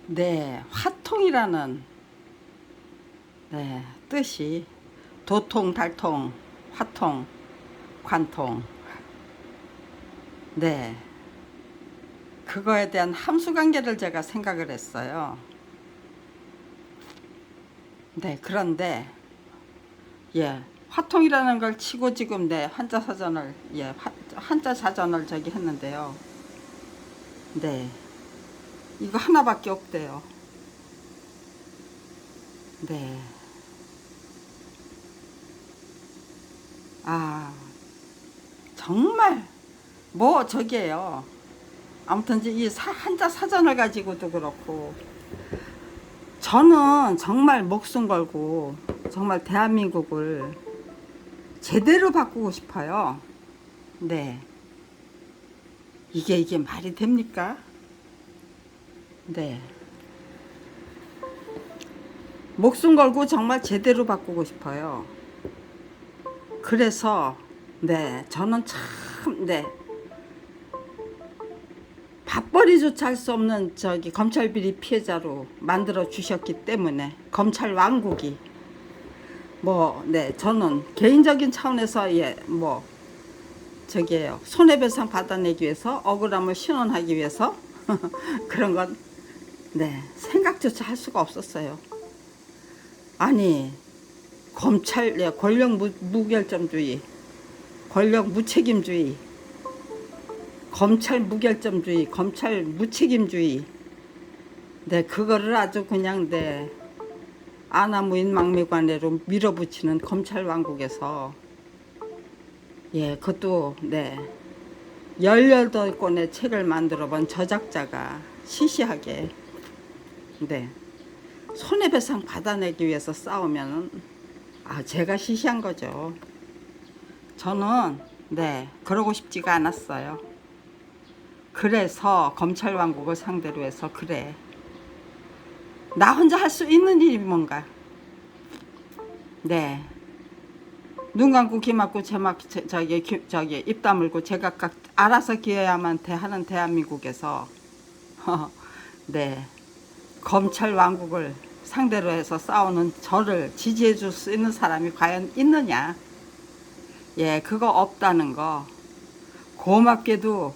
네, 화통이라는 뜻이 도통, 달통, 화통, 관통. 네, 그거에 대한 함수관계를 제가 생각을 했어요. 네, 그런데 화통이라는 걸 치고 지금 한자 사전을 한자 사전을 저기 했는데요. 네, 이거 하나밖에 없대요. 네, 아 정말 뭐 저기에요. 아무튼 이제 이 한자 사전을 가지고도 그렇고 저는 정말 목숨 걸고 정말 대한민국을 제대로 바꾸고 싶어요. 네, 이게 말이 됩니까? 네, 목숨 걸고 정말 제대로 바꾸고 싶어요. 그래서 저는 참 밥벌이조차 할 수 없는 저기 검찰 비리 피해자로 만들어 주셨기 때문에 검찰 왕국이 저는 개인적인 차원에서 저기에요, 손해배상 받아내기 위해서 억울함을 신원하기 위해서 그런 건 생각조차 할 수가 없었어요. 아니 검찰 권력 무결점주의, 권력 무책임주의, 검찰 무결점주의, 검찰 무책임주의. 그거를 아주 그냥 아나무인 막미관례로 밀어붙이는 검찰 왕국에서 그것도 18권의 책을 만들어 본 저작자가 시시하게 손해배상 받아내기 위해서 싸우면 제가 시시한 거죠. 저는 그러고 싶지가 않았어요. 그래서 검찰 왕국을 상대로 해서 나 혼자 할 수 있는 일이 뭔가. 눈 감고 귀 막고 저기 입 다물고 제각각 알아서 기어야만 하는 대한민국에서 검찰 왕국을 상대로 해서 싸우는 저를 지지해 줄 수 있는 사람이 과연 있느냐. 그거 없다는 거. 고맙게도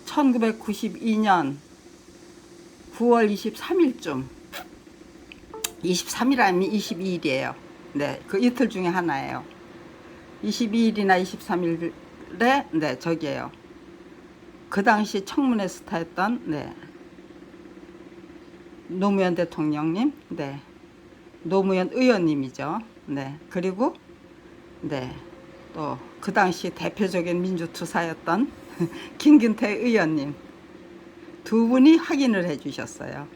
1992년 9월 23일쯤 23일 아니면 22일이에요. 그 이틀 중에 하나예요. 22일이나 23일에 저기에요. 그 당시 청문회 스타였던 노무현 대통령님, 노무현 의원님이죠. 그리고 또 그 당시 대표적인 민주투사였던 김근태 의원님 두 분이 확인을 해주셨어요.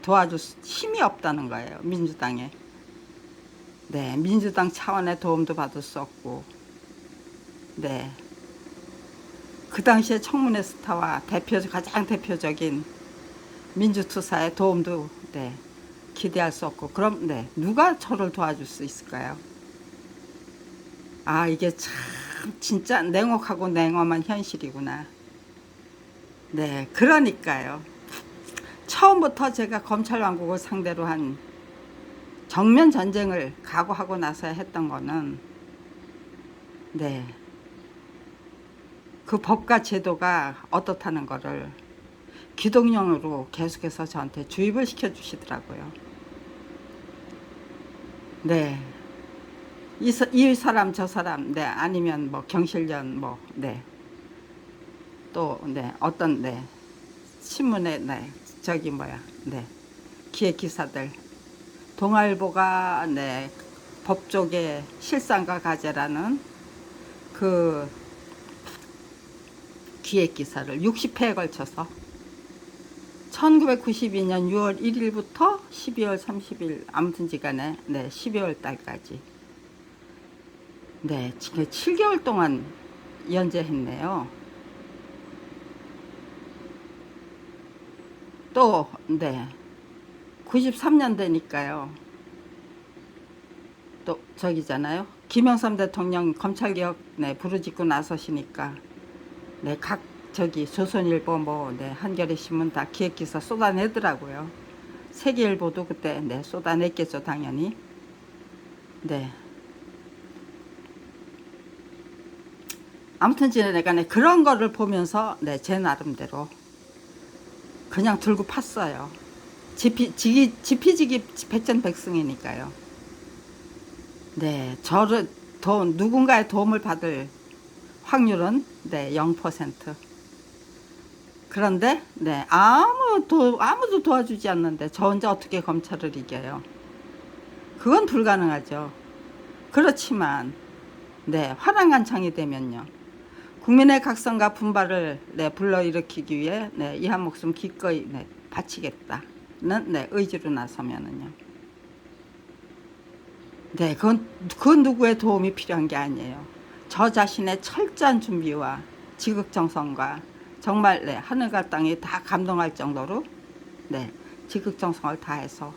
도와줄 힘이 없다는 거예요, 민주당에. 민주당 차원의 도움도 받을 수 없고, 그 당시에 청문회 스타와 가장 대표적인 민주투사의 도움도 기대할 수 없고, 그럼 누가 저를 도와줄 수 있을까요? 이게 참 진짜 냉혹하고 냉엄한 현실이구나. 그러니까요. 처음부터 제가 검찰 왕국을 상대로 한 정면 전쟁을 각오하고 나서야 했던 거는 그 법과 제도가 어떻다는 거를 기동령으로 계속해서 저한테 주입을 시켜주시더라고요. 이 사람 저 사람 아니면 경실련 또 어떤 신문에 저기 기획 기사들 동아일보가 법조계 실상과 가제라는 그 기획 기사를 60회에 걸쳐서 1992년 6월 1일부터 12월 30일 아무튼지간에 12월 달까지 7개월 동안 연재했네요. 또 93년 되니까요. 또 저기잖아요. 김영삼 대통령 검찰개혁 부르짖고 나서시니까 각 저기 조선일보 뭐 네, 한겨레신문 다 기획기사 쏟아내더라고요. 세계일보도 그때 네, 쏟아냈겠죠 당연히. 네. 아무튼 내가 네, 그런 거를 보면서 네, 제 나름대로 그냥 들고 팠어요. 지피지기 백전백승이니까요. 네, 누군가의 도움을 받을 확률은 네, 0%. 그런데 네, 아무도 도와주지 않는데 저 혼자 어떻게 검찰을 이겨요? 그건 불가능하죠. 그렇지만 네, 화랑간창이 되면요. 국민의 각성과 분발을 네, 불러일으키기 위해 네, 이 한 목숨 기꺼이 네, 바치겠다는 네, 의지로 나서면은요. 네, 그 누구의 도움이 필요한 게 아니에요. 저 자신의 철저한 준비와 지극정성과 정말 네, 하늘과 땅이 다 감동할 정도로 네, 지극정성을 다해서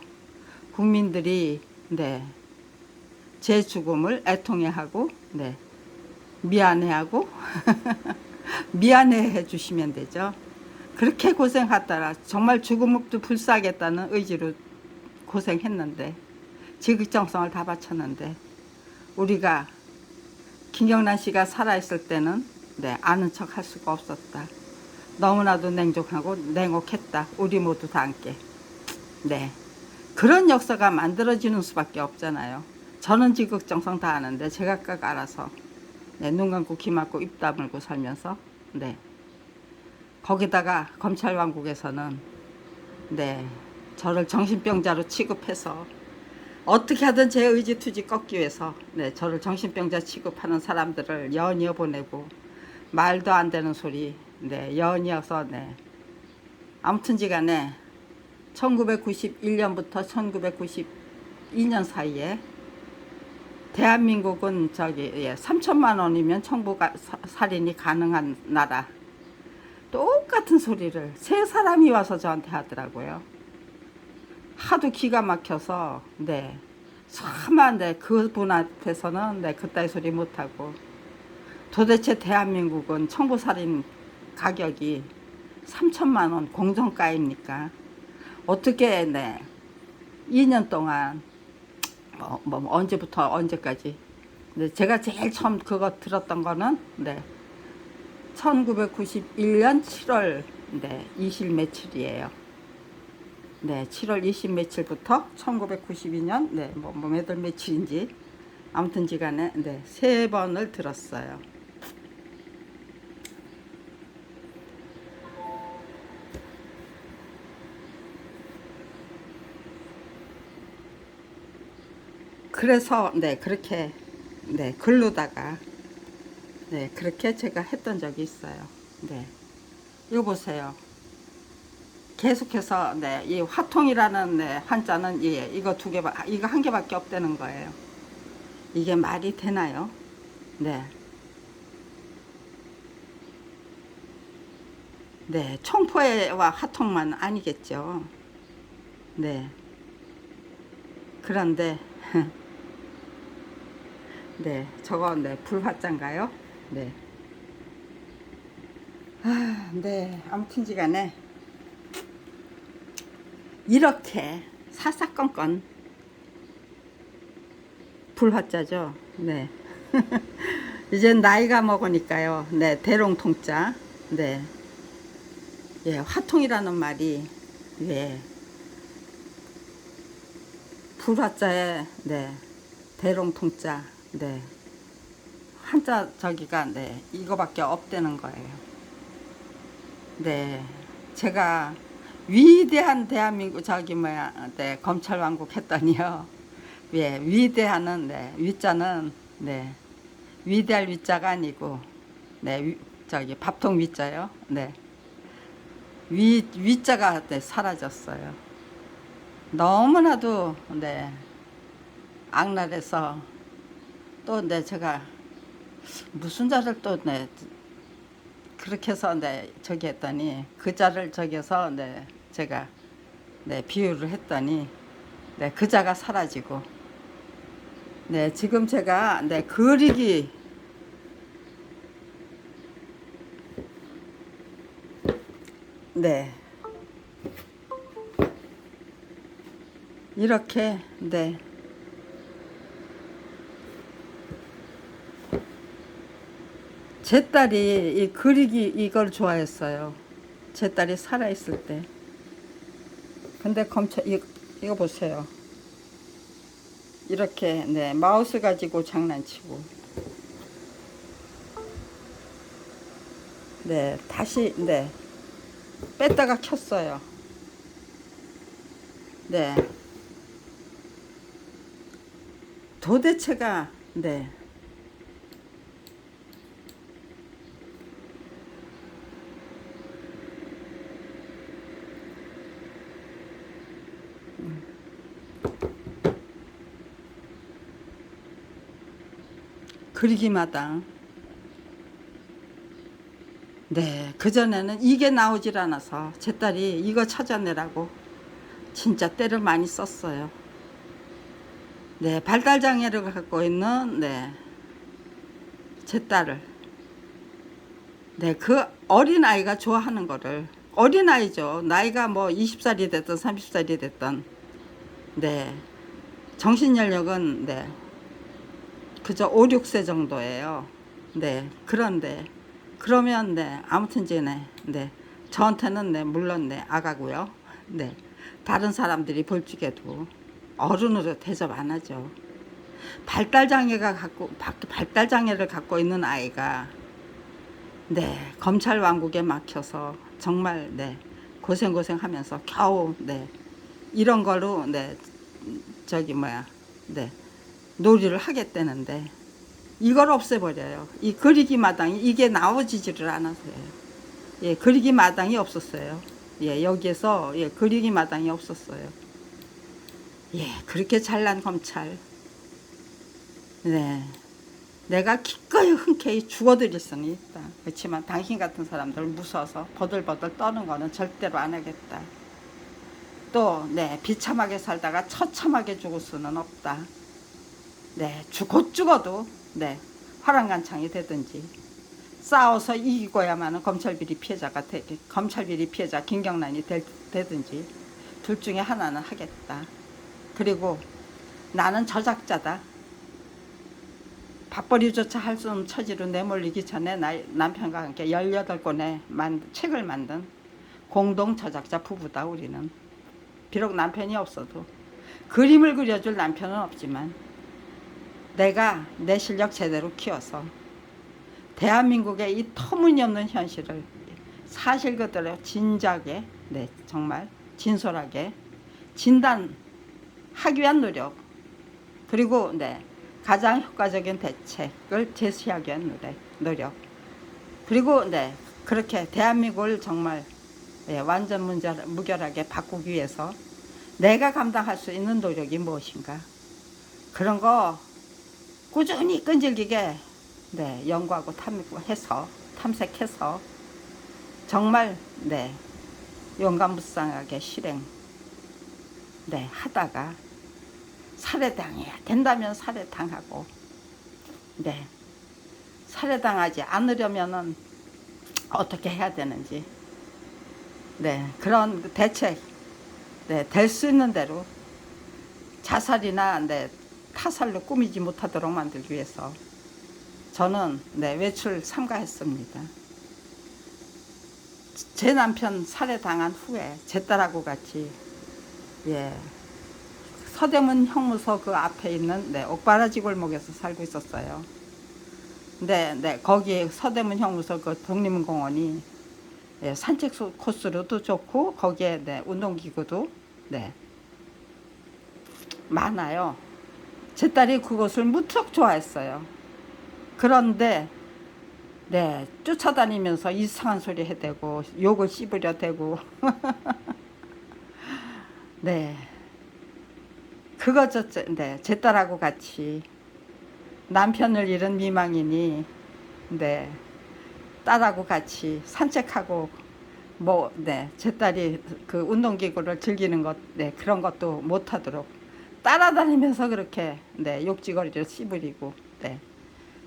국민들이 네, 제 죽음을 애통해하고 네, 미안해하고 미안해 주시면 되죠. 그렇게 고생하다가 정말 죽음업도 불사하겠다는 의지로 고생했는데 지극정성을 다 바쳤는데 우리가 김경란 씨가 살아있을 때는 네, 아는 척 할 수가 없었다. 너무나도 냉정하고 냉혹했다. 우리 모두 다 함께. 네, 그런 역사가 만들어지는 수밖에 없잖아요. 저는 지극정성 다 아는데 제각각 알아서 네, 눈 감고 귀 막고 입 다물고 살면서 네, 거기다가 검찰 왕국에서는 네, 저를 정신병자로 취급해서 어떻게 하든 제 의지투지 꺾기 위해서 네, 저를 정신병자 취급하는 사람들을 연이어 보내고 말도 안 되는 소리 네, 연이어서 네, 아무튼지간에 1991년부터 1992년 사이에 대한민국은 저기 3천만 원이면 청부가 살인이 가능한 나라. 똑같은 소리를 세 사람이 와서 저한테 하더라고요. 하도 기가 막혀서 네, 차마 네, 그분 앞에서는 네, 그따위 소리 못하고 도대체 대한민국은 청부살인 가격이 3천만 원 공정가입니까? 어떻게 네, 2년 동안 언제부터 언제까지 네, 제가 제일 처음 그거 들었던 거는 네, 1991년 7월 네, 20 며칠이에요. 네, 7월 20 며칠부터 1992년 네, 몇 월 며칠인지 아무튼 지간에 네, 3번을 들었어요. 그래서 네, 그렇게 네, 글로다가 네, 그렇게 제가 했던 적이 있어요. 네. 이거 보세요. 계속해서 네, 이 화통이라는 네, 한자는 예, 이거 이거 한 개밖에 없다는 거예요. 이게 말이 되나요? 네. 네, 총포와 화통만 아니겠죠. 네. 그런데 네, 저거 네, 불화자인가요? 네. 아, 네. 아무튼지간에 이렇게 사사건건 불화자죠. 네. 이제 나이가 먹으니까요. 네, 대롱통자. 네. 예, 화통이라는 말이 예. 불화자에 네. 대롱통자. 네. 한자 저기가 네. 이거밖에 없다는 거예요. 네. 제가 위대한 대한민국 네, 검찰 왕국 했더니요. 예, 위대한은 네, 위자는 네, 위대할 위자가 아니고 네, 밥통 위자요. 네, 위자가 네, 사라졌어요. 너무나도 네, 악랄해서 또 네, 제가 무슨 자를 또 네, 그렇게 해서 네, 저기 했더니 그 자를 저기서 네, 제가 네, 비유를 했더니 네, 그 자가 사라지고 네, 지금 제가 네, 그리기 네. 이렇게, 네. 제 딸이 이 그리기 이걸 좋아했어요. 제 딸이 살아있을 때. 근데 이거 보세요. 이렇게, 네. 마우스 가지고 장난치고. 네. 다시, 네. 뺐다가 켰어요. 네. 도대체가, 네. 그리기마다. 네. 그전에는 이게 나오질 않아서 제 딸이 이거 찾아내라고 진짜 때를 많이 썼어요. 네. 발달장애를 갖고 있는, 네. 제 딸을. 네. 그 어린아이가 좋아하는 거를. 어린아이죠. 나이가 뭐 20살이 됐든 30살이 됐든. 네. 정신연령은, 네. 그저 5, 6세 정도예요. 네. 그런데 그러면, 네. 아무튼 네. 네. 저한테는, 네. 물론, 네. 아가고요. 네. 다른 사람들이 볼 적에도 어른으로 대접 안 하죠. 발달장애를 갖고 있는 아이가, 네. 검찰 왕국에 막혀서 정말, 네. 고생하면서 겨우, 네. 이런 걸로, 네. 네. 놀이를 하겠다는데 이걸 없애버려요. 이 그리기 마당이 이게 나오지지를 않았어요. 예, 그리기 마당이 없었어요. 예, 여기에서, 예, 그리기 마당이 없었어요. 예, 그렇게 잘난 검찰. 네, 내가 기꺼이 흔쾌히 죽어드릴 수는 있다. 그렇지만 당신 같은 사람들 무서워서 버들버들 떠는 거는 절대로 안 하겠다. 또, 네, 비참하게 살다가 처참하게 죽을 수는 없다. 네, 곧 죽어도, 네, 화랑간창이 되든지 싸워서 이기고야만은 검찰비리 피해자 김경란이 되든지 둘 중에 하나는 하겠다. 그리고 나는 저작자다. 밥벌이조차 할 수 없는 처지로 내몰리기 전에 남편과 함께 18권의 책을 만든 공동 저작자 부부다. 우리는 비록 남편이 없어도 그림을 그려줄 남편은 없지만 내가 내 실력 제대로 키워서 대한민국의 이 터무니없는 현실을 사실 그대로 진작에, 네, 정말 진솔하게 진단하기 위한 노력, 그리고, 네, 가장 효과적인 대책을 제시하기 위한 노력, 그리고, 네, 그렇게 대한민국을 정말, 네, 완전 무결하게 바꾸기 위해서 내가 감당할 수 있는 노력이 무엇인가, 그런 거 꾸준히 끈질기게, 네, 연구하고 탐색해서 정말, 네, 용감무쌍하게 실행, 네, 하다가 살해당해야 된다면 살해당하고, 네, 살해당하지 않으려면은 어떻게 해야 되는지, 네, 그런 대책, 네, 될 수 있는 대로 자살이나, 네, 타살로 꾸미지 못하도록 만들기 위해서 저는, 네, 외출 삼가했습니다. 제 남편 살해당한 후에 제 딸하고 같이, 예, 서대문 형무소 그 앞에 있는, 네, 옥바라지 골목에서 살고 있었어요. 네, 네, 거기 서대문 형무소 그 독립공원이, 예, 산책 코스로도 좋고 거기에, 네, 운동기구도, 네, 많아요. 제 딸이 그곳을 무척 좋아했어요. 그런데, 네, 쫓아다니면서 이상한 소리 해대고 욕을 씹으려 대고 네, 네, 제 딸하고 같이 남편을 잃은 미망인이, 네, 딸하고 같이 산책하고 뭐, 네, 제 딸이 그 운동기구를 즐기는 것, 네, 그런 것도 못하도록 따라다니면서 그렇게, 네, 욕지거리를 씹으리고, 네,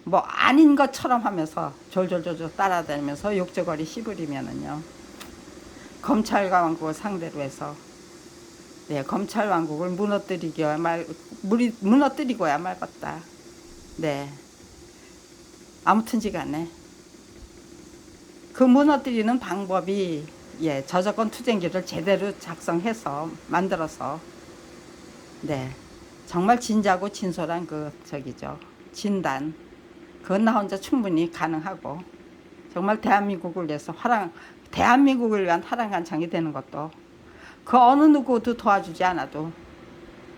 뭐 아닌 것처럼 하면서 졸졸졸졸 따라다니면서 욕지거리 씹으리면은요, 검찰과 왕국을 상대로 해서 네, 검찰 왕국을 무너뜨리고야 말겠다. 네, 아무튼지 간에 그 무너뜨리는 방법이 예, 저작권 투쟁기를 제대로 작성해서 만들어서 네, 정말 진지하고 진솔한 그 저기죠 진단 그건 나 혼자 충분히 가능하고 정말 대한민국을 위한 화랑간창이 되는 것도 그 어느 누구도 도와주지 않아도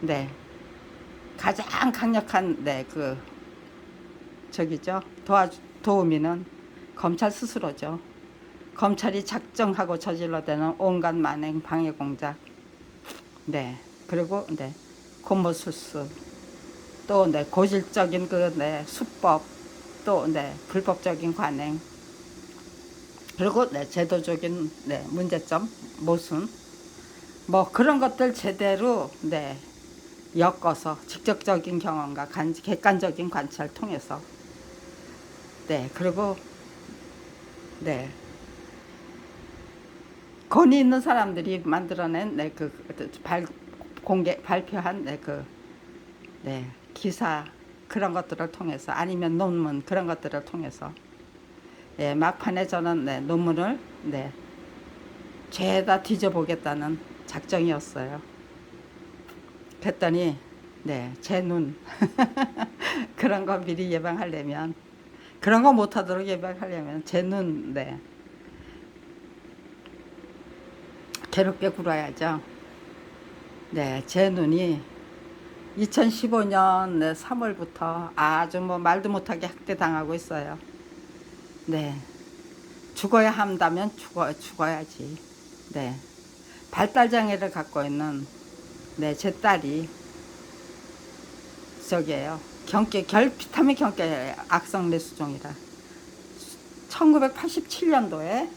네 가장 강력한 네 그 저기죠 도우미는 검찰 스스로죠. 검찰이 작정하고 저질러대는 온갖 만행 방해 공작 네 그리고 네 공모술수 또 네 고질적인 그 네 수법 또 네 불법적인 관행 그리고 네 제도적인 네 문제점 모순 뭐 그런 것들 제대로 네 엮어서 직접적인 경험과 객관적인 관찰 통해서 네 그리고 네 권위 있는 사람들이 만들어낸 네 발표한 네 기사 그런 것들을 통해서 아니면 논문 그런 것들을 통해서 예, 막판에 저는 네, 논문을 네, 죄다 뒤져보겠다는 작정이었어요. 그랬더니 네, 제 눈 그런 거 미리 예방하려면 그런 거 못하도록 예방하려면 제 눈 네, 괴롭게 굴어야죠. 네, 제 눈이 2015년 네, 3월부터 아주 뭐 말도 못하게 학대당하고 있어요. 네, 죽어야 한다면 죽어야지. 네, 발달장애를 갖고 있는 네, 제 딸이 저기에요. 비타민 경계 악성 뇌수종이라 1987년도에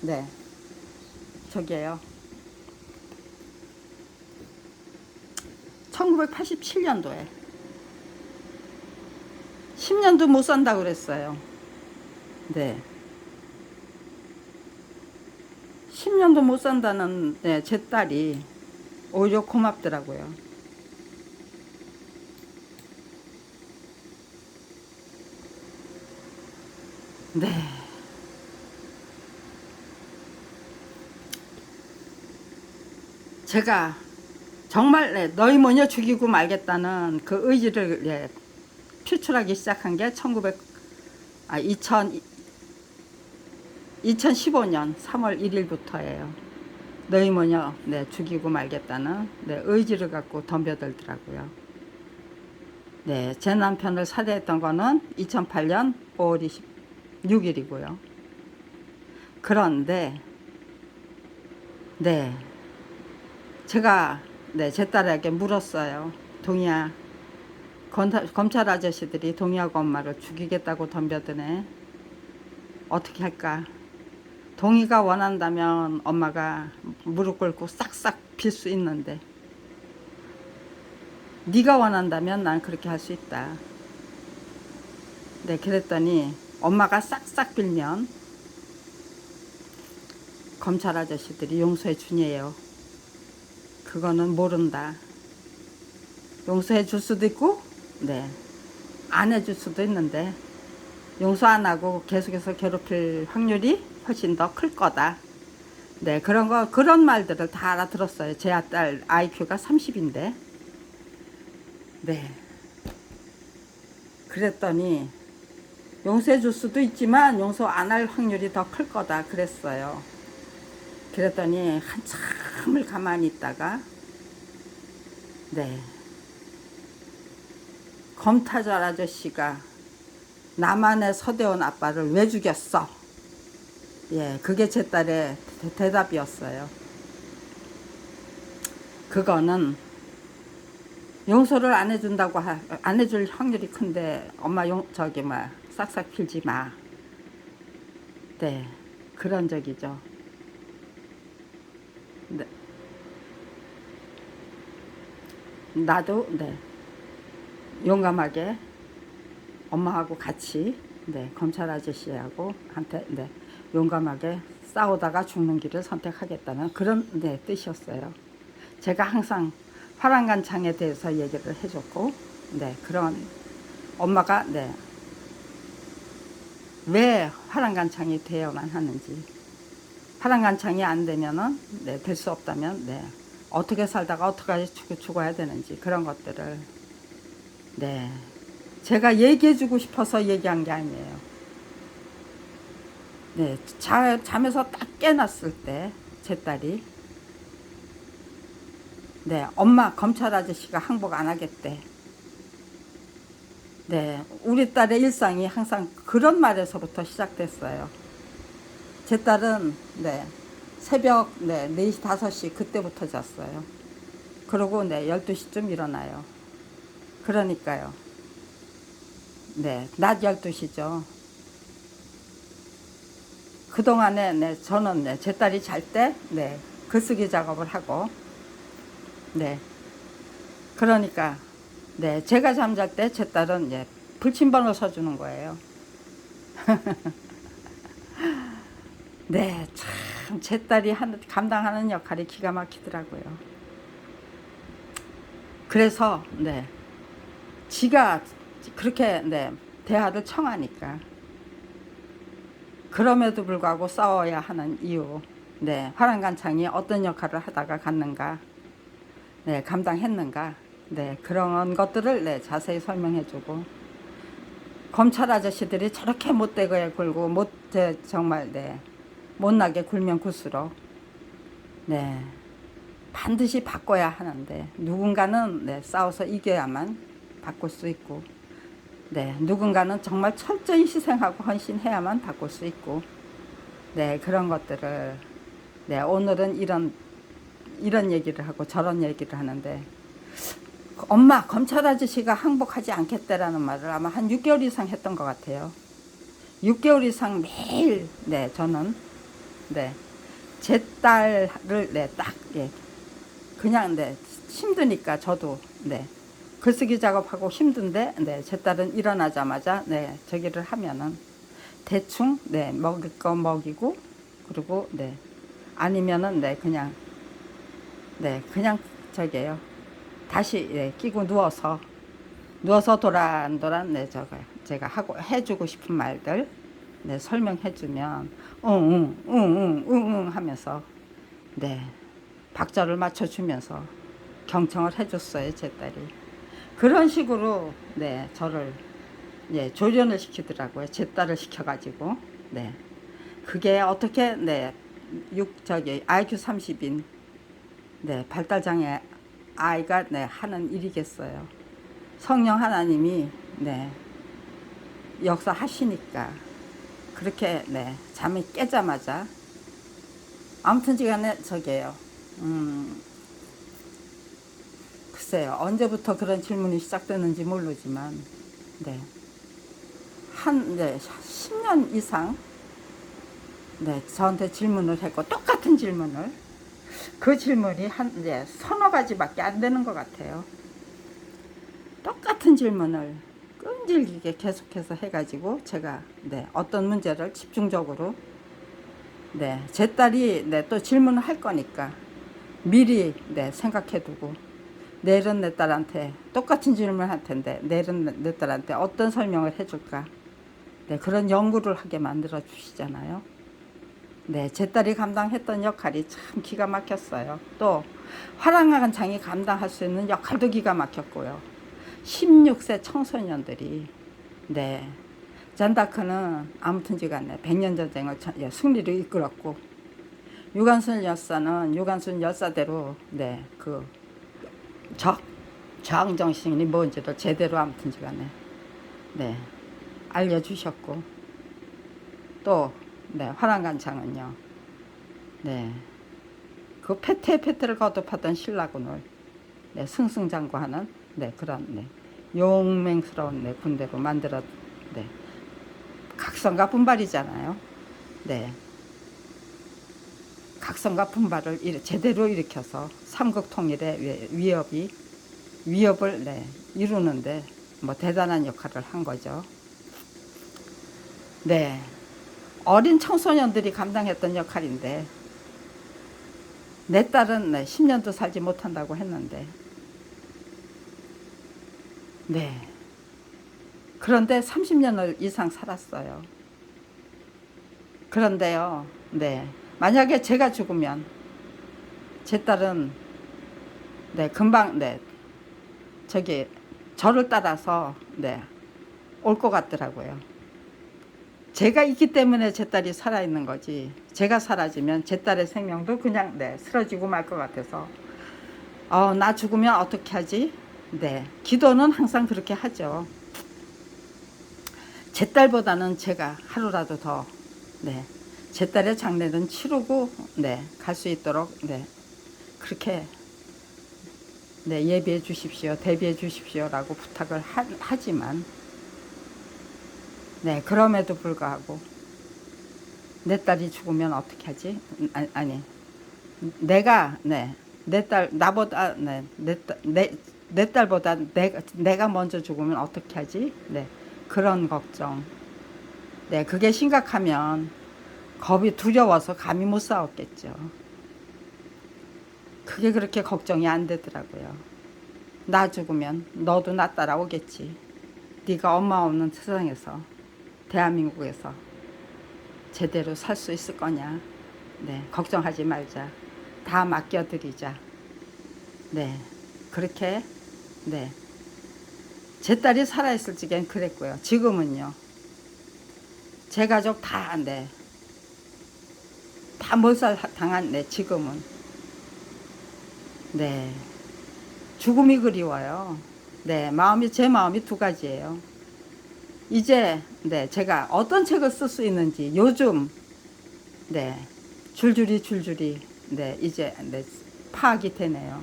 네, 저기에요. 1987년도에 10년도 못 산다고 그랬어요. 네. 10년도 못 산다는 네, 제 딸이 오히려 고맙더라고요. 네. 제가 정말 네, 너희 뭐냐 죽이고 말겠다는 그 의지를 네, 표출하기 시작한 게 2015년 3월 1일부터예요. 너희 뭐냐 네, 죽이고 말겠다는 네, 의지를 갖고 덤벼들더라고요. 네, 제 남편을 살해했던 거는 2008년 5월 26일이고요. 그런데 네, 제가 네, 제 딸에게 물었어요. 동희야, 검찰 아저씨들이 동희하고 엄마를 죽이겠다고 덤벼드네. 어떻게 할까? 동희가 원한다면 엄마가 무릎 꿇고 싹싹 빌 수 있는데 네가 원한다면 난 그렇게 할 수 있다. 네, 그랬더니 엄마가 싹싹 빌면 검찰 아저씨들이 용서해 주네요. 그거는 모른다. 용서해 줄 수도 있고 네, 안 해줄 수도 있는데 용서 안 하고 계속해서 괴롭힐 확률이 훨씬 더 클 거다. 네, 그런 말들을 다 알아들었어요. 제 딸 IQ가 30인데. 네. 그랬더니 용서해 줄 수도 있지만 용서 안 할 확률이 더 클 거다 그랬어요. 그랬더니 한참을 가만히 있다가 네, 검타잘 아저씨가 나만의 서대원 아빠를 왜 죽였어? 예, 그게 제 딸의 대답이었어요. 그거는 용서를 안 해준다고 안 해줄 확률이 큰데 엄마 싹싹 빌지 마. 네, 그런 적이죠. 네. 나도 네, 용감하게 엄마하고 같이 네, 검찰 아저씨하고 한테 네, 용감하게 싸우다가 죽는 길을 선택하겠다는 그런 네, 뜻이었어요. 제가 항상 화랑간창에 대해서 얘기를 해줬고, 네, 그런 엄마가 네, 왜 화랑간창이 되어야만 하는지, 화랑간창이 안 되면은 네, 될 수 없다면 네, 어떻게 살다가 어떻게 죽어야 되는지 그런 것들을 네, 제가 얘기해주고 싶어서 얘기한 게 아니에요. 네, 잠에서 딱 깨났을 때 제 딸이 네, 엄마 검찰 아저씨가 항복 안 하겠대. 네, 우리 딸의 일상이 항상 그런 말에서부터 시작됐어요. 제 딸은 네, 새벽 네, 4시, 5시 그때부터 잤어요. 그러고 네, 12시쯤 일어나요. 그러니까요. 네, 낮 12시죠. 그동안에 네, 저는 네, 제 딸이 잘 때 네, 글쓰기 작업을 하고 네, 그러니까 네, 제가 잠잘 때 제 딸은 예, 불침번호 서주는 거예요. 네, 참 제 딸이 감당하는 역할이 기가 막히더라고요. 그래서 네, 지가 그렇게 네, 대화를 청하니까 그럼에도 불구하고 싸워야 하는 이유, 네, 화랑간창이 어떤 역할을 하다가 갔는가, 네, 감당했는가, 네, 그런 것들을 네, 자세히 설명해주고 검찰 아저씨들이 저렇게 못되게 굴고 정말 네, 못나게 굴면 굴수록 네, 반드시 바꿔야 하는데 누군가는 네, 싸워서 이겨야만 바꿀 수 있고 네, 누군가는 정말 철저히 희생하고 헌신해야만 바꿀 수 있고 네, 그런 것들을 네, 오늘은 이런 얘기를 하고 저런 얘기를 하는데 엄마 검찰 아저씨가 항복하지 않겠다라는 말을 아마 한 6개월 이상 했던 것 같아요. 6개월 이상 매일 네, 저는 네, 제 딸을 네, 딱 예, 그냥 네, 힘드니까 저도 네, 글쓰기 작업하고 힘든데 네, 제 딸은 일어나자마자 네, 저기를 하면은 대충 네, 먹을 거 먹이고 그리고 네, 아니면은 네, 그냥 저게요. 다시 네, 끼고 누워서 도란도란 네, 제가 하고 해주고 싶은 말들 네, 설명해주면 응응응응응응 하면서 네, 박자를 맞춰주면서 경청을 해줬어요, 제 딸이. 그런 식으로 네, 저를 예, 조련을 시키더라고요. 제 딸을 시켜가지고 네, 그게 어떻게 네, IQ 30인 네, 발달장애 아이가 네, 하는 일이겠어요. 성령 하나님이 네, 역사하시니까 그렇게 네, 잠이 깨자마자 아무튼지간에 저게요. 글쎄요, 언제부터 그런 질문이 시작되는지 모르지만 네, 네, 10년 이상 네, 저한테 질문을 했고 똑같은 질문을 그 질문이 네, 서너 가지밖에 안 되는 것 같아요. 똑같은 질문을 끈질기게 계속해서 해가지고 제가 네, 어떤 문제를 집중적으로 네, 제 딸이 네, 또 질문을 할 거니까 미리 네, 생각해두고 내일은 내 딸한테 똑같은 질문을 할 텐데 내일은 내 딸한테 어떤 설명을 해줄까 네, 그런 연구를 하게 만들어 주시잖아요. 네, 제 딸이 감당했던 역할이 참 기가 막혔어요. 또 화랑간창이 감당할 수 있는 역할도 기가 막혔고요. 16세 청소년들이 네, 잔다크는 아무튼지간에 백년전쟁을 승리로 이끌었고 유관순 열사대로 네, 그 저항정신이 뭔지를 제대로 아무튼지간에 네, 알려주셨고 또 네, 화랑간창은요 네, 그 패태를 거듭하던 신라군을 네, 승승장구하는 네, 그런 네, 용맹스러운 네, 군대로 만들어 네, 각성과 분발이잖아요. 네, 각성과 분발을 제대로 일으켜서 삼국 통일의 위협을 네, 이루는데 뭐 대단한 역할을 한 거죠. 네, 어린 청소년들이 감당했던 역할인데, 내 딸은 10년도 살지 못한다고 했는데, 네. 그런데 30년을 이상 살았어요. 그런데요, 네. 만약에 제가 죽으면 제 딸은 금방 저기 저를 따라서 올 것 같더라고요. 제가 있기 때문에 제 딸이 살아있는 거지. 제가 사라지면 제 딸의 생명도 그냥 쓰러지고 말 것 같아서 나 죽으면 어떻게 하지? 기도는 항상 그렇게 하죠. 제 딸보다는 제가 하루라도 더 제 딸의 장례는 치르고 갈 수 있도록 그렇게 예비해 주십시오, 대비해 주십시오라고 부탁을 하지만 그럼에도 불구하고 내 딸이 죽으면 어떻게 하지? 아니 내가 내 딸 나보다 내 딸보다 내가 먼저 죽으면 어떻게 하지? 그런 걱정. 그게 심각하면 겁이 두려워서 감히 못 싸웠겠죠. 그게 그렇게 걱정이 안 되더라고요. 나 죽으면 너도 나 따라오겠지. 네가 엄마 없는 세상에서, 대한민국에서 제대로 살 수 있을 거냐. 걱정하지 말자. 다 맡겨드리자. 그렇게 제 딸이 살아있을 적엔 그랬고요. 지금은요, 제 가족 다 몰살 당한 지금은 죽음이 그리워요. 제 마음이 두 가지예요. 이제 제가 어떤 책을 쓸 수 있는지 요즘 줄줄이 이제 파악이 되네요.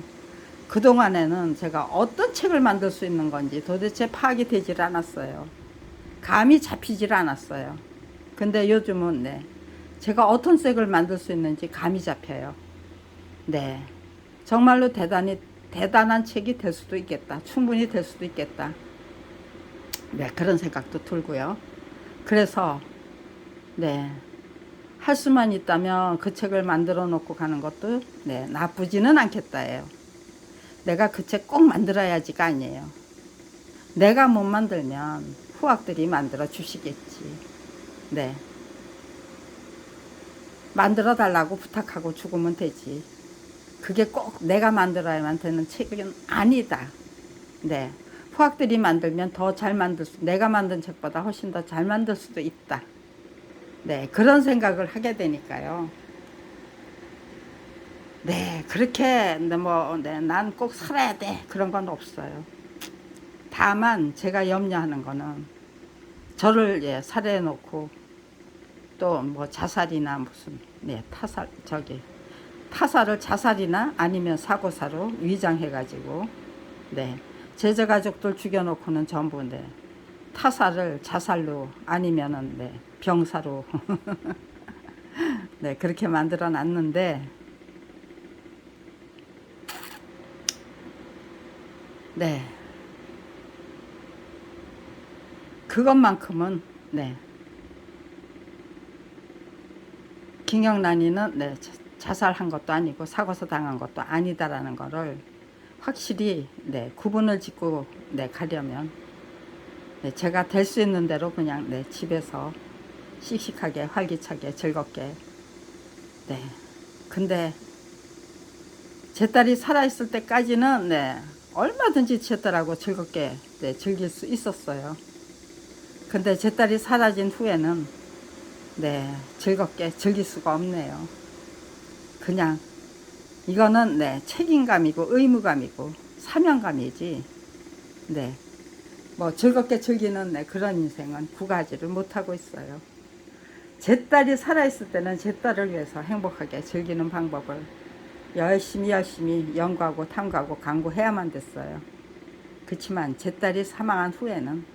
그동안에는 제가 어떤 책을 만들 수 있는 건지 도대체 파악이 되질 않았어요. 감이 잡히질 않았어요. 근데 요즘은 제가 어떤 책을 만들 수 있는지 감이 잡혀요. 정말로 대단한 책이 될 수도 있겠다. 충분히 될 수도 있겠다. 그런 생각도 들고요. 그래서 할 수만 있다면 그 책을 만들어 놓고 가는 것도 나쁘지는 않겠다예요. 내가 그 책 꼭 만들어야지가 아니에요. 내가 못 만들면 후학들이 만들어 주시겠지. 만들어 달라고 부탁하고 죽으면 되지. 그게 꼭 내가 만들어야만 되는 책은 아니다. 후학들이 만들면 더 잘 내가 만든 책보다 훨씬 더 잘 만들 수도 있다. 그런 생각을 하게 되니까요. 그렇게 난 꼭 살아야 돼 그런 건 없어요. 다만 제가 염려하는 거는 저를 살해해 놓고 또 자살이나 무슨 타살을 자살이나 아니면 사고사로 위장해 가지고 제자 가족들 죽여 놓고는 전부 타살을 자살로 아니면은 병사로 그렇게 만들어 놨는데 그것만큼은 김영란이는 자살한 것도 아니고 사고사 당한 것도 아니다라는 거를 확실히 구분을 짓고 가려면 제가 될 수 있는 대로 그냥 집에서 씩씩하게 활기차게 즐겁게 근데 제 딸이 살아있을 때까지는 얼마든지 제 딸하고 즐겁게 즐길 수 있었어요. 근데 제 딸이 사라진 후에는 즐겁게 즐길 수가 없네요. 그냥 이거는 책임감이고 의무감이고 사명감이지 즐겁게 즐기는 그런 인생은 구가지를 못하고 있어요. 제 딸이 살아있을 때는 제 딸을 위해서 행복하게 즐기는 방법을 열심히 연구하고 탐구하고 강구해야만 됐어요. 그렇지만 제 딸이 사망한 후에는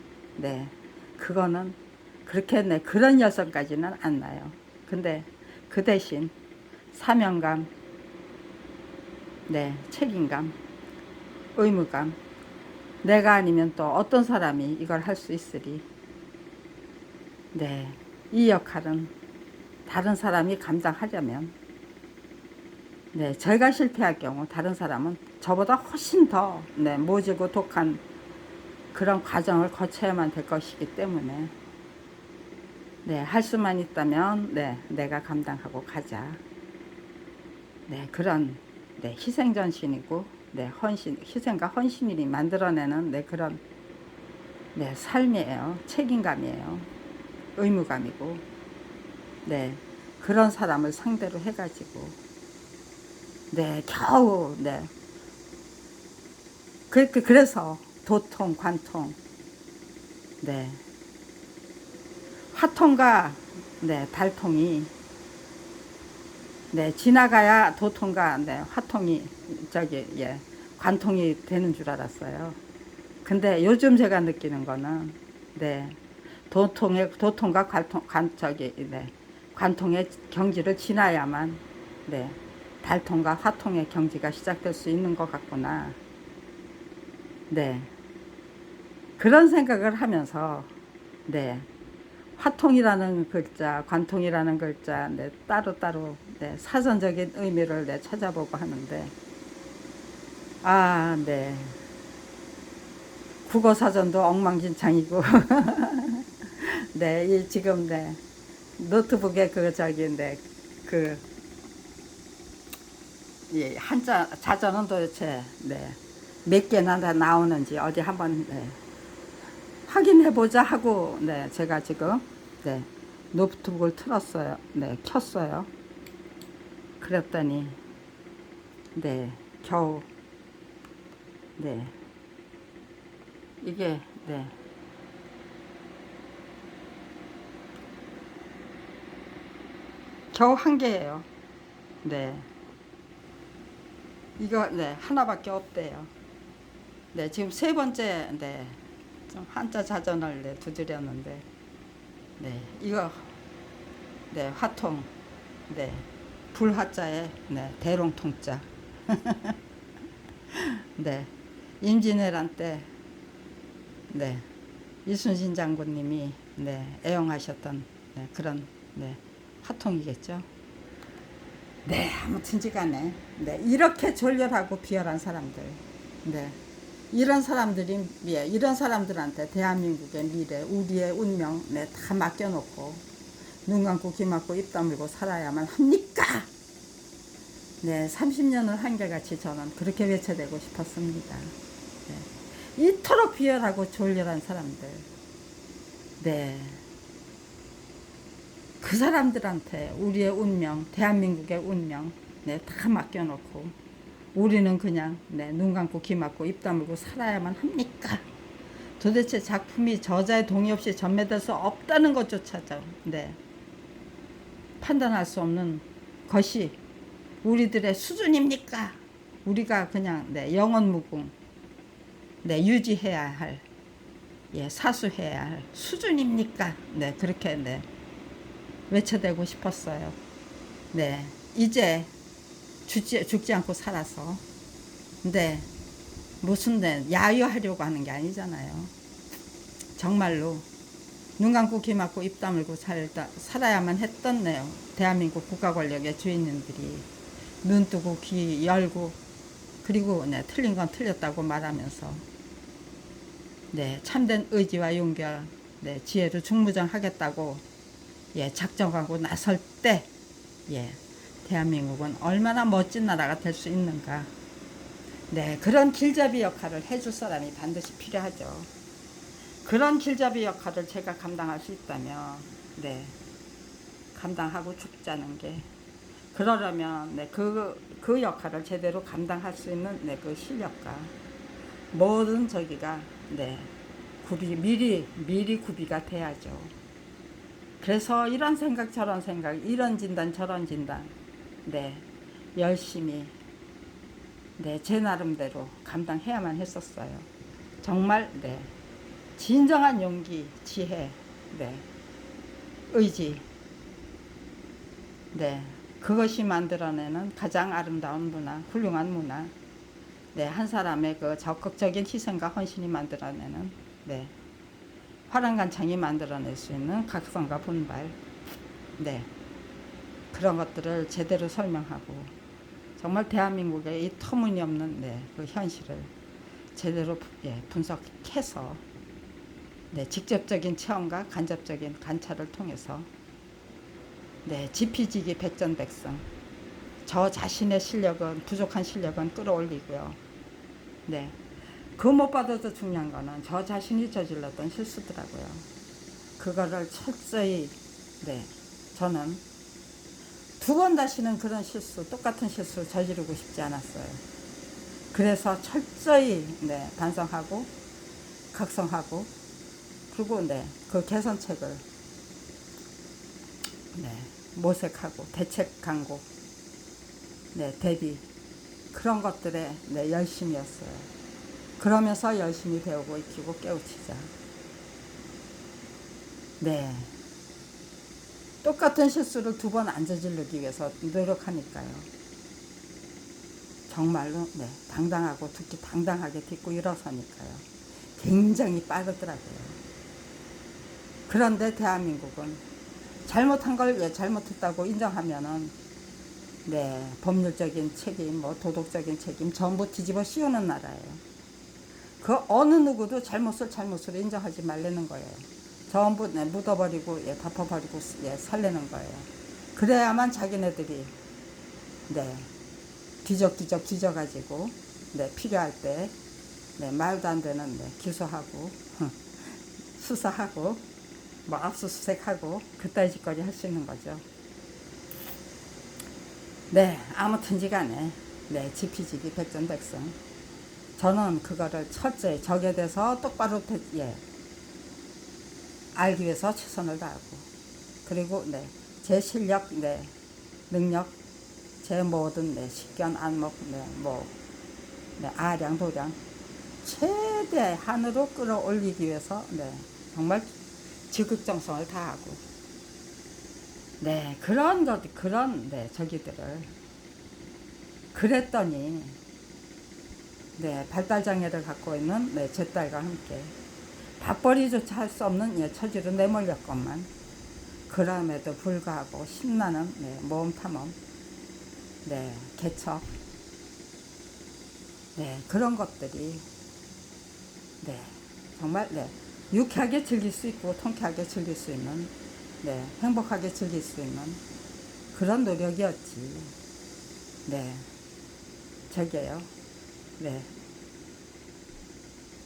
그거는 그렇게 그런 열성까지는 안 나요. 근데 그 대신 사명감, 책임감, 의무감, 내가 아니면 또 어떤 사람이 이걸 할 수 있으리. 이 역할은 다른 사람이 감당하려면, 네, 제가 실패할 경우 다른 사람은 저보다 훨씬 더, 네, 모지고 독한 그런 과정을 거쳐야만 될 것이기 때문에, 네, 할 수만 있다면, 네, 내가 감당하고 가자. 네, 그런, 네, 희생전신이고, 네, 희생과 헌신이 만들어내는, 네, 그런, 네, 삶이에요. 책임감이에요. 의무감이고, 네, 그런 사람을 상대로 해가지고, 네, 겨우, 네, 그래서 도통, 관통, 네, 화통과, 네, 달통이, 네, 지나가야 도통과, 네, 화통이, 예, 관통이 되는 줄 알았어요. 근데 요즘 제가 느끼는 거는, 네, 도통과 네, 관통의 경지를 지나야만, 네, 달통과 화통의 경지가 시작될 수 있는 것 같구나. 네, 그런 생각을 하면서, 네, 화통이라는 글자, 관통이라는 글자, 네, 따로따로, 네, 사전적인 의미를, 네, 찾아보고 하는데, 아, 네, 국어사전도 엉망진창이고, 네, 지금, 네, 노트북에 네, 그, 예, 한자, 자전은 도대체, 네, 몇 개나 다 나오는지 어디 한번, 네, 확인해보자 하고, 네, 제가 지금, 네, 노트북을 틀었어요. 네, 켰어요. 그랬더니, 네, 겨우, 네, 이게, 네, 겨우 한 개예요. 네, 이거, 네, 하나밖에 없대요. 네, 지금 세 번째, 네, 좀 한자 자전을, 네, 두드렸는데, 네, 이거, 네, 화통, 네, 불화자에, 네, 대롱통자, 네, 임진왜란 때, 네, 이순신 장군님이, 네, 애용하셨던, 네, 그런, 네, 화통이겠죠. 네, 아무튼지간에, 네, 이렇게 졸렬하고 비열한 사람들, 네, 이런 사람들이, 예, 이런 사람들한테 대한민국의 미래, 우리의 운명, 네, 다 맡겨놓고 눈 감고 귀 막고 입 다물고 살아야만 합니까? 네, 30년을 한결같이 저는 그렇게 외쳐대고 싶었습니다. 네, 이토록 비열하고 졸렬한 사람들, 네, 그 사람들한테 우리의 운명, 대한민국의 운명, 네, 다 맡겨놓고 우리는 그냥, 네, 눈 감고 귀 막고 입 다물고 살아야만 합니까? 도대체 작품이 저자의 동의 없이 전매될 수 없다는 것조차도, 네, 판단할 수 없는 것이 우리들의 수준입니까? 우리가 그냥, 네, 영원무궁, 네, 유지해야 할, 예, 사수해야 할 수준입니까? 네, 그렇게, 네, 외쳐대고 싶었어요. 네, 이제 죽지 않고 살아서, 근데 무슨, 네, 야유하려고 하는 게 아니잖아요. 정말로 눈 감고 귀 막고 입 다물고 살아야만 했던, 네, 대한민국 국가 권력의 주인님들이 눈 뜨고 귀 열고, 그리고, 네, 틀린 건 틀렸다고 말하면서, 네, 참된 의지와 용기와, 네, 지혜로 중무장하겠다고, 예, 작정하고 나설 때, 예, 대한민국은 얼마나 멋진 나라가 될 수 있는가. 네, 그런 길잡이 역할을 해줄 사람이 반드시 필요하죠. 그런 길잡이 역할을 제가 감당할 수 있다면, 네, 감당하고 죽자는 게, 그러려면, 네, 그 역할을 제대로 감당할 수 있는, 네, 그 실력과 모든 저기가, 네, 미리 구비가 돼야죠. 그래서 이런 생각 저런 생각, 이런 진단 저런 진단, 네, 열심히, 네, 제 나름대로 감당해야만 했었어요. 정말, 네, 진정한 용기, 지혜, 네, 의지, 네, 그것이 만들어내는 가장 아름다운 문화, 훌륭한 문화, 네, 한 사람의 그 적극적인 희생과 헌신이 만들어내는, 네, 화랑간창이 만들어낼 수 있는 각성과 분발, 네, 그런 것들을 제대로 설명하고 정말 대한민국의 이 터무니없는 그 현실을 제대로 분석해서 직접적인 체험과 간접적인 관찰을 통해서 지피지기 백전백승 저 자신의 실력은 부족한 실력은 끌어올리고요. 그 무엇보다도 중요한 거는 저 자신이 저질렀던 실수더라고요. 그거를 철저히 저는 두 번 다시는 그런 실수, 똑같은 실수 저지르고 싶지 않았어요. 그래서 철저히 반성하고 각성하고 그리고 그 개선책을 모색하고 대책 강구, 대비 그런 것들에 열심이었어요. 그러면서 열심히 배우고 익히고 깨우치자. 똑같은 실수를 두 번 안 저지르기 위해서 노력하니까요. 정말로 당당하고 특히 당당하게 딛고 일어서니까요. 굉장히 빠르더라고요. 그런데 대한민국은 잘못한 걸 잘못했다고 인정하면은 법률적인 책임, 도덕적인 책임 전부 뒤집어 씌우는 나라예요. 그 어느 누구도 잘못으로 인정하지 말라는 거예요. 전부 묻어버리고 덮어버리고 살려는 거예요. 그래야만 자기네들이 뒤적뒤적 뒤져가지고 필요할 때 말도 안 되는 기소하고 수사하고 압수수색하고 그따위 짓거리 할 수 있는 거죠. 아무튼지 간에 지피지기 백전백승 저는 그거를 철저히 적에 대해서 똑바로 알기 위해서 최선을 다하고 그리고 제 실력, 능력, 제 모든 식견, 안목, 아량, 도량 최대한으로 끌어올리기 위해서 정말 지극정성을 다하고 그런 저기들을 그랬더니 발달장애를 갖고 있는 제 딸과 함께 밥벌이조차 할 수 없는 처지로 내몰렸건만 그럼에도 불구하고 신나는 모험탐험 개척 그런 것들이 정말 유쾌하게 즐길 수 있고 통쾌하게 즐길 수 있는 행복하게 즐길 수 있는 그런 노력이었지. 저게요.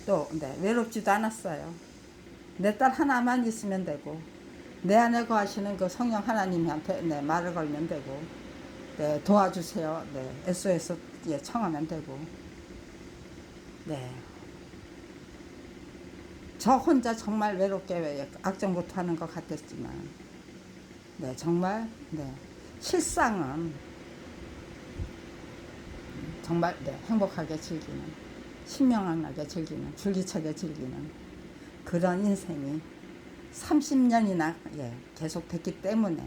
또 외롭지도 않았어요. 내 딸 하나만 있으면 되고 내 안에 거하시는 그 성령 하나님한테 말을 걸면 되고 도와주세요. SOS 청하면 되고 저 혼자 정말 외롭게 악정부터 하는 것 같았지만 정말 실상은 정말 행복하게 즐기는 신명하게 즐기는 줄기차게 즐기는 그런 인생이 30년이나 계속 됐기 때문에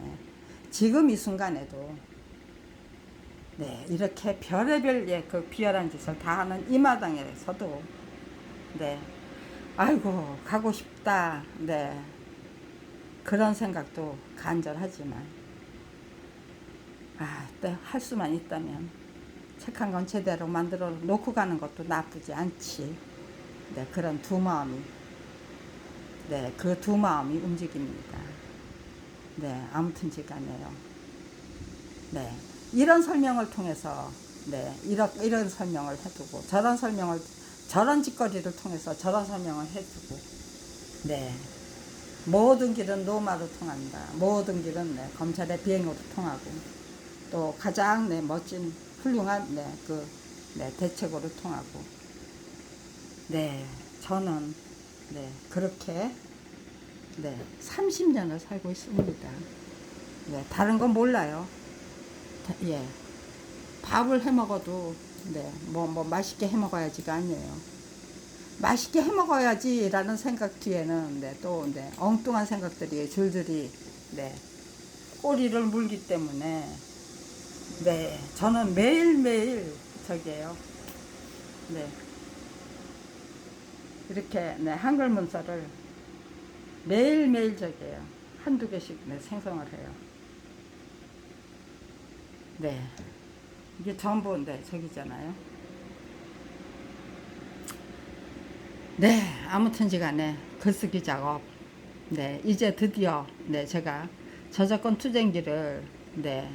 지금 이 순간에도 이렇게 별의별 그 비열한 짓을 다 하는 이 마당에서도 아이고 가고 싶다 그런 생각도 간절하지만 할 수만 있다면 책 한 권 제대로 만들어 놓고 가는 것도 나쁘지 않지. 그런 두 마음이 그 두 마음이 움직입니다. 아무튼지간에요. 이런 설명을 통해서 이런 설명을 해두고 저런 짓거리를 통해서 저런 설명을 해주고 모든 길은 노마로 통한다. 모든 길은 검찰의 비행으로 통하고 또 가장 멋진 훌륭한 대책으로 통하고 저는 그렇게 30년을 살고 있습니다. 다른 건 몰라요. 밥을 해 먹어도 뭐 맛있게 해 먹어야지가 아니에요. 맛있게 해 먹어야지라는 생각 뒤에는 또 엉뚱한 생각들이 줄줄이 꼬리를 물기 때문에 저는 매일매일 저기에요. 이렇게 한글 문서를 매일매일 저기에요. 한두 개씩 생성을 해요. 네. 이게 전부, 네, 저기잖아요. 네, 아무튼지 간에 글쓰기 작업. 네, 이제 드디어, 네, 제가 저작권 투쟁기를, 네,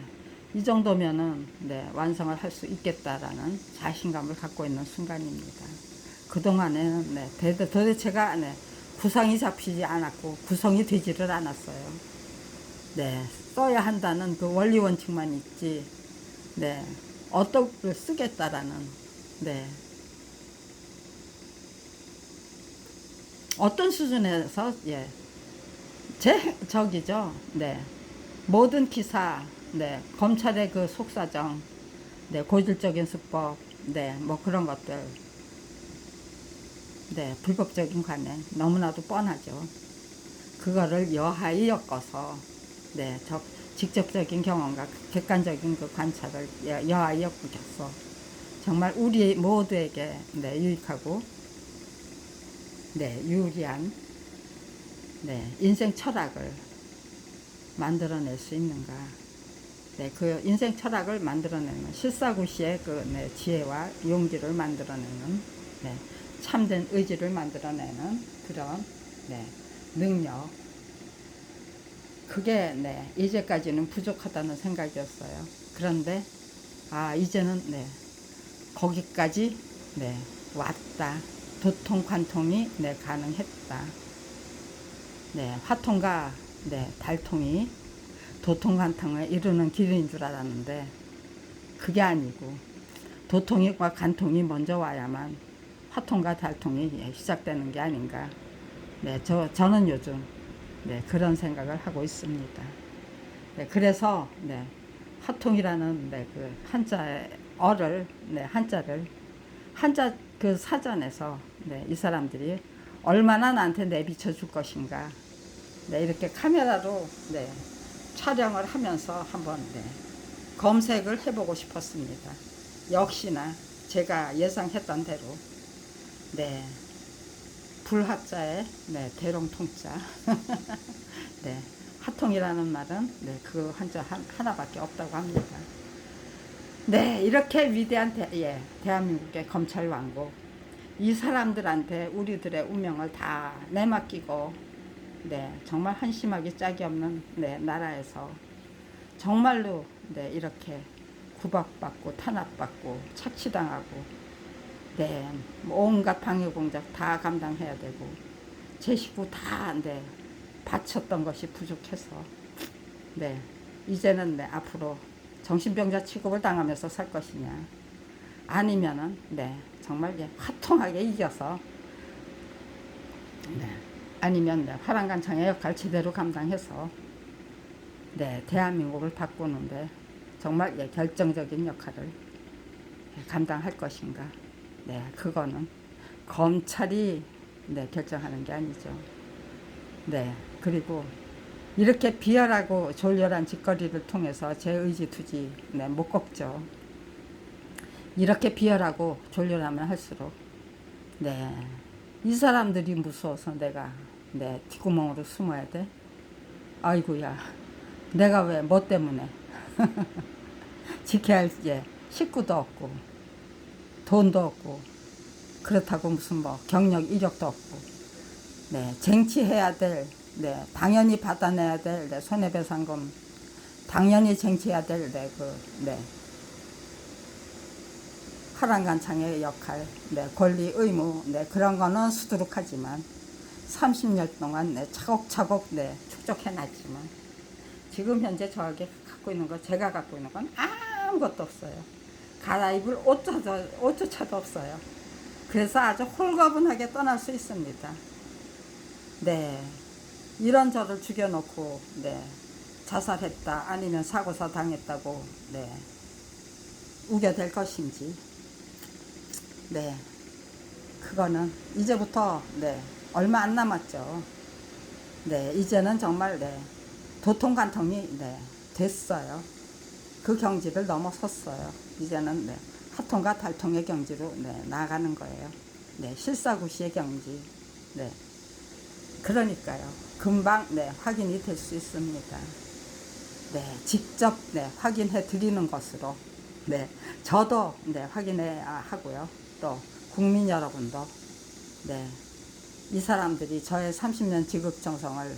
이 정도면은, 네, 완성을 할 수 있겠다라는 자신감을 갖고 있는 순간입니다. 그동안에는, 네, 도대체가, 네, 구상이 잡히지 않았고, 구성이 되지를 않았어요. 네, 써야 한다는 그 원리 원칙만 있지, 네, 어떤 걸 쓰겠다라는, 네, 어떤 수준에서, 예, 저기죠. 네. 모든 기사, 네. 검찰의 그 속사정, 네. 고질적인 수법, 네. 뭐 그런 것들, 네. 불법적인 관행, 너무나도 뻔하죠. 그거를 여하에 엮어서, 네. 직접적인 경험과 객관적인 그 관찰을 여하에 엮어서 정말 우리 모두에게, 네. 유익하고, 네. 유리한, 네. 인생 철학을 만들어낼 수 있는가. 네, 그 인생 철학을 만들어내는 실사구시의 그, 네, 지혜와 용기를 만들어내는, 네, 참된 의지를 만들어내는 그런, 네, 능력. 그게, 네, 이제까지는 부족하다는 생각이었어요. 그런데 이제는, 네, 거기까지, 네, 왔다. 도통 관통이, 네, 가능했다. 네, 화통과, 네, 달통이 도통관통을 이루는 길인 줄 알았는데 그게 아니고 도통과 간통이 먼저 와야만 화통과 달통이 시작되는 게 아닌가. 네, 저는 요즘, 네, 그런 생각을 하고 있습니다. 네, 그래서, 네, 화통이라는, 네, 그 한자어를, 네, 한자 그 사전에서, 네, 이 사람들이 얼마나 나한테 내비쳐 줄 것인가. 네, 이렇게 카메라로, 네, 촬영을 하면서 한번, 네, 검색을 해보고 싶었습니다. 역시나 제가 예상했던 대로, 네, 불화자의, 네, 대롱통자. 네, 하통이라는 말은, 네, 그 한자 하나밖에 없다고 합니다. 네, 이렇게 위대한 대한민국의 검찰 왕국. 이 사람들한테 우리들의 운명을 다 내맡기고, 네, 정말 한심하기 짝이 없는, 네, 나라에서 정말로, 네, 이렇게 구박받고 탄압받고 착취당하고, 네, 뭐 온갖 방해 공작 다 감당해야 되고 제 식구 다, 네, 바쳤던 것이 부족해서, 네, 이제는, 네, 앞으로 정신병자 취급을 당하면서 살 것이냐, 아니면은, 네, 정말, 예, 화통하게 이겨서, 네, 아니면, 네, 화랑간창의 역할 제대로 감당해서, 네, 대한민국을 바꾸는데 정말, 예, 결정적인 역할을 감당할 것인가. 네, 그거는 검찰이, 네, 결정하는 게 아니죠. 네, 그리고 이렇게 비열하고 졸렬한 짓거리를 통해서 제 의지투지, 네, 못 꺾죠. 이렇게 비열하고 졸렬하면 할수록, 네, 이 사람들이 무서워서 내가, 네, 뒷구멍으로 숨어야 돼. 아이고야, 내가 왜, 뭐 때문에 지켜야 할, 예, 식구도 없고 돈도 없고 그렇다고 무슨 뭐 경력 이력도 없고, 네, 쟁취해야 될, 네, 당연히 받아내야 될, 네, 손해배상금 당연히 쟁취해야 될, 네, 그, 네, 파란간창의 역할, 네, 권리 의무, 네, 그런 거는 수두룩하지만 30년 동안, 네, 차곡차곡, 네, 축적해놨지만 지금 현재 저에게 갖고 있는 거, 제가 갖고 있는 건 아무것도 없어요. 갈아입을 옷조차도 없어요. 그래서 아주 홀가분하게 떠날 수 있습니다. 네, 이런 저를 죽여놓고, 네, 자살했다 아니면 사고사 당했다고, 네, 우겨댈 것인지, 네, 그거는 이제부터, 네, 얼마 안 남았죠. 네, 이제는 정말, 네, 도통관통이, 네, 됐어요. 그 경지를 넘어섰어요. 이제는, 네, 하통과 달통의 경지로, 네, 나아가는 거예요. 네, 실사구시의 경지. 네, 그러니까요. 금방, 네, 확인이 될 수 있습니다. 네, 직접 네, 확인해 드리는 것으로 네, 저도 네, 확인해 하고요. 또 국민 여러분도 네, 이 사람들이 저의 30년 지극정성을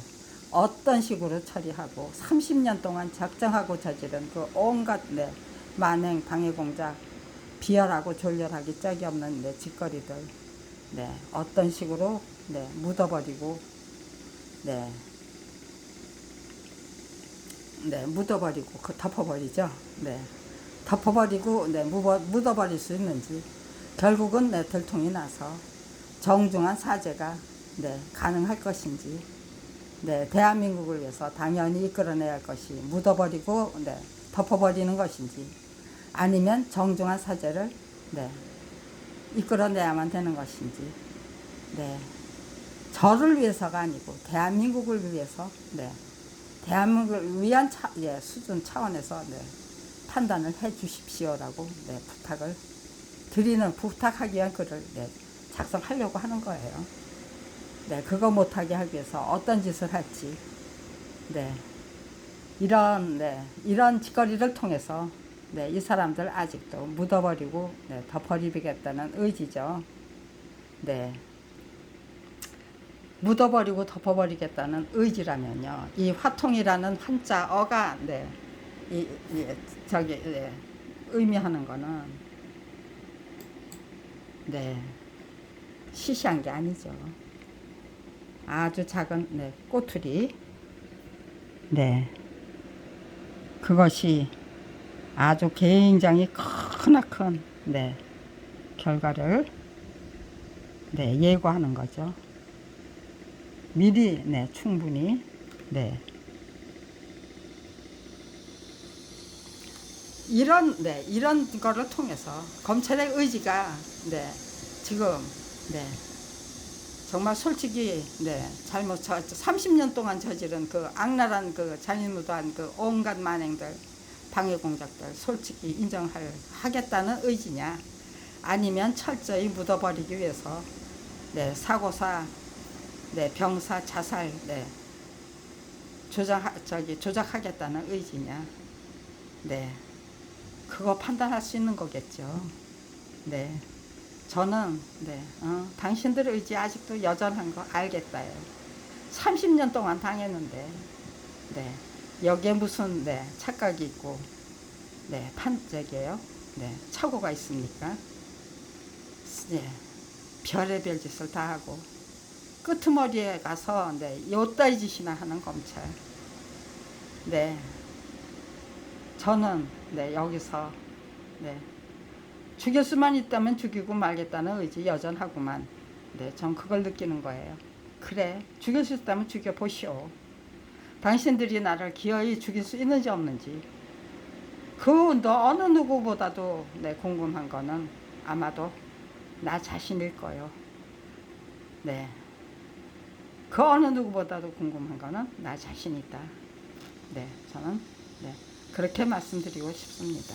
어떤 식으로 처리하고 30년 동안 작정하고 저지른 그 온갖 네, 만행 방해 공작 비열하고 졸렬하기 짝이 없는 네, 짓거리들 네, 어떤 식으로 네, 묻어버리고 네, 네, 묻어버리고 덮어버리죠. 네, 덮어버리고 네, 묻어버릴 수 있는지 결국은 네, 들통이 나서 정중한 사죄가 네, 가능할 것인지 네, 대한민국을 위해서 당연히 이끌어내야 할 것이 묻어버리고 네, 덮어버리는 것인지 아니면 정중한 사죄를 네, 이끌어내야만 되는 것인지 네, 저를 위해서가 아니고 대한민국을 위해서 네, 대한민국을 위한 예, 수준 차원에서 네, 판단을 해 주십시오라고 네, 부탁하기 위한 글을 네, 작성하려고 하는 거예요. 네, 그거 못하게 하기 위해서 어떤 짓을 할지 네, 이런 짓거리를 통해서 네, 이 사람들 아직도 묻어버리고 네, 덮어버리겠다는 의지죠. 네, 묻어버리고 덮어버리겠다는 의지라면요, 이 화통이라는 한자어가 네, 저기 네, 의미하는 거는 네, 시시한 게 아니죠. 아주 작은 네, 꼬투리 네, 그것이 아주 굉장히 크나큰 네, 결과를 네, 예고하는 거죠. 미리 네, 충분히 네, 이런 거를 통해서 검찰의 의지가 네, 지금 네, 정말 솔직히 네, 30년 동안 저지른 그 악랄한 그 잔인무도한 그 온갖 만행들 방해 공작들 솔직히 하겠다는 의지냐, 아니면 철저히 묻어버리기 위해서 네, 사고사 네, 병사 자살 네, 조작하겠다는 의지냐, 네, 그거 판단할 수 있는 거겠죠. 네, 저는 네, 당신들의 의지 아직도 여전한 거 알겠다요. 30년 동안 당했는데 네, 여기에 무슨 네, 착각이 있고 네, 판적이에요. 네, 착오가 있습니까? 네, 별의별 짓을 다 하고 끄트머리에 가서 네, 요따위 짓이나 하는 검찰. 네, 저는 네, 여기서 네, 죽일 수만 있다면 죽이고 말겠다는 의지 여전하구만. 네, 전 그걸 느끼는 거예요. 그래, 죽일 수 있다면 죽여보시오. 당신들이 나를 기어이 죽일 수 있는지 없는지 그 어느 누구보다도 네, 궁금한 거는 아마도 나 자신일 거예요. 네, 그 어느 누구보다도 궁금한 거는 나 자신이다. 네, 저는 네, 그렇게 말씀드리고 싶습니다.